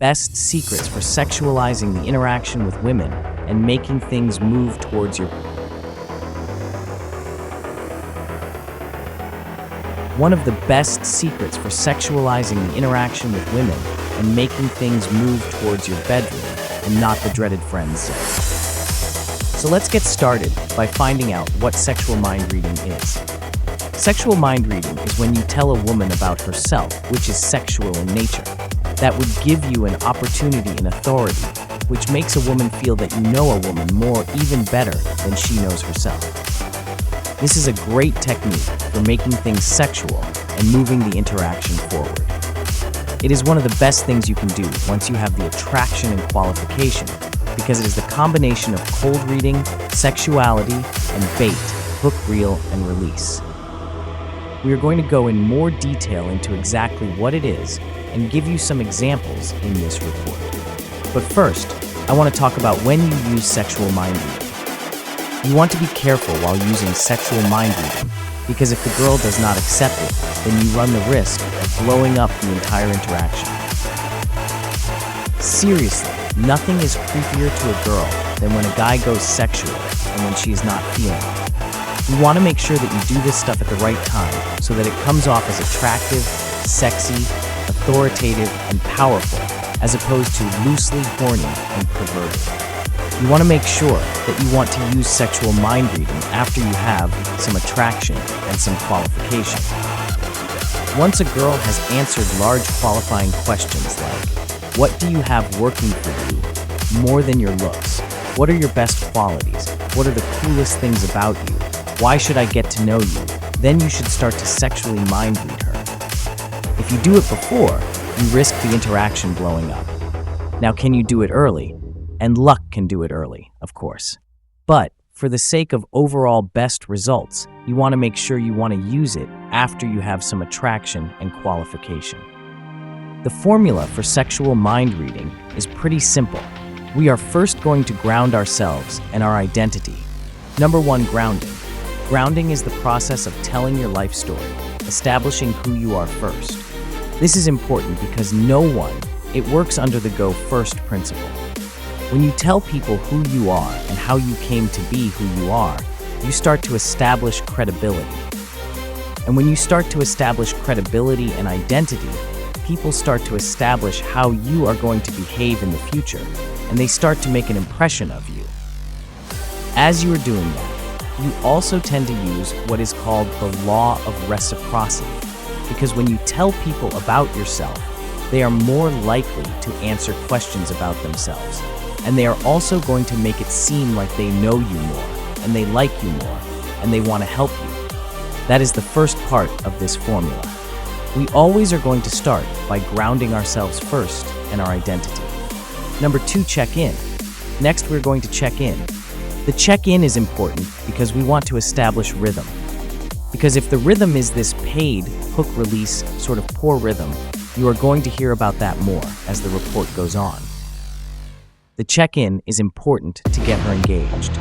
best secrets for sexualizing the interaction with women and making things move towards your. One of the best secrets for sexualizing the interaction with women and making things move towards your bedroom and not the dreaded friend zone. So let's get started by finding out what sexual mind reading is. Sexual mind reading is when you tell a woman about herself, which is sexual in nature. That would give you an opportunity and authority, which makes a woman feel that you know a woman more, even better than she knows herself. This is a great technique for making things sexual and moving the interaction forward. It is one of the best things you can do once you have the attraction and qualification, because it is the combination of cold reading, sexuality, and bait, hook, reel, and release. We are going to go in more detail into exactly what it is and give you some examples in this report. But first, I want to talk about when you use sexual mind reading. You want to be careful while using sexual mind reading, because if the girl does not accept it, then you run the risk of blowing up the entire interaction. Seriously, nothing is creepier to a girl than when a guy goes sexual and when she is not feeling it. You want to make sure that you do this stuff at the right time so that it comes off as attractive, sexy, authoritative, and powerful, as opposed to loosely horny and perverted. You want to make sure that you want to use sexual mind reading after you have some attraction and some qualification. Once a girl has answered large qualifying questions like, what do you have working for you more than your looks? What are your best qualities? What are the coolest things about you? Why should I get to know you? Then you should start to sexually mind read her. If you do it before, you risk the interaction blowing up. Now, can you do it early? And luck can do it early, of course. But for the sake of overall best results, you want to make sure you want to use it after you have some attraction and qualification. The formula for sexual mind reading is pretty simple. We are first going to ground ourselves and our identity. Number 1, grounding. Grounding is the process of telling your life story, establishing who you are first. This is important because it works under the go first principle. When you tell people who you are and how you came to be who you are, you start to establish credibility. And when you start to establish credibility and identity, people start to establish how you are going to behave in the future, and they start to make an impression of you. As you are doing that, you also tend to use what is called the law of reciprocity, because when you tell people about yourself, they are more likely to answer questions about themselves, and they are also going to make it seem like they know you more, and they like you more, and they want to help you. That is the first part of this formula. We always are going to start by grounding ourselves first and our identity. Number 2, check in. Next, we're going to check in. The check-in is important because we want to establish rhythm. Because if the rhythm is this paid, hook-release, sort of poor rhythm, you are going to hear about that more as the report goes on. The check-in is important to get her engaged,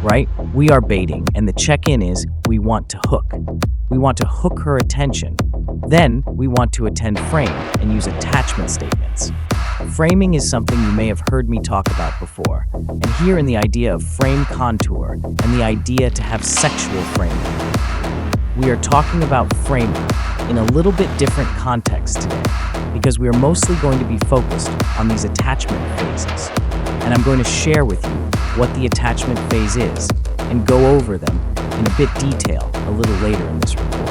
right? We are baiting, and the check-in is we want to hook. We want to hook her attention. Then we want to attend frame and use attachment statements. Framing is something you may have heard me talk about before, and here in the idea of frame contour and the idea to have sexual framing. We are talking about framing in a little bit different context today, because we are mostly going to be focused on these attachment phases, and I'm going to share with you what the attachment phase is and go over them in a bit detail a little later in this report.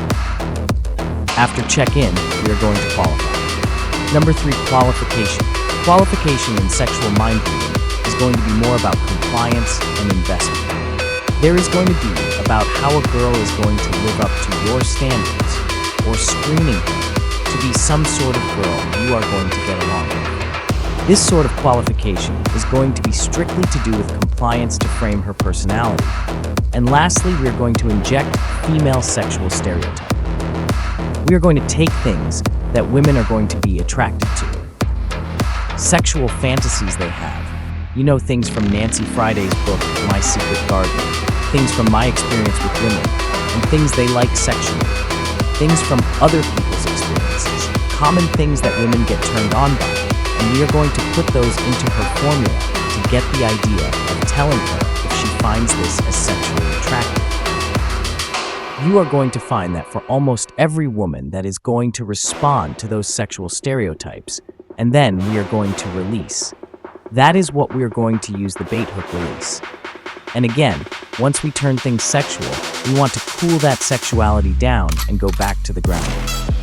After check-in, we are going to qualify. Number 3, qualification. Qualification in sexual mind reading is going to be more about compliance and investment. There is going to be about how a girl is going to live up to your standards, or screening her to be some sort of girl you are going to get along with. This sort of qualification is going to be strictly to do with compliance to frame her personality. And lastly, we are going to inject female sexual stereotype. We are going to take things that women are going to be attracted to. Sexual fantasies they have. You know, things from Nancy Friday's book, My Secret Garden. Things from my experience with women. And things they like sexually. Things from other people's experiences. Common things that women get turned on by. and we are going to put those into her formula to get the idea of telling her if she finds this as sexually attractive. You are going to find that for almost every woman that is going to respond to those sexual stereotypes, and then we are going to release. That is what we are going to use the bait hook release. And again, once we turn things sexual, we want to cool that sexuality down and go back to the ground.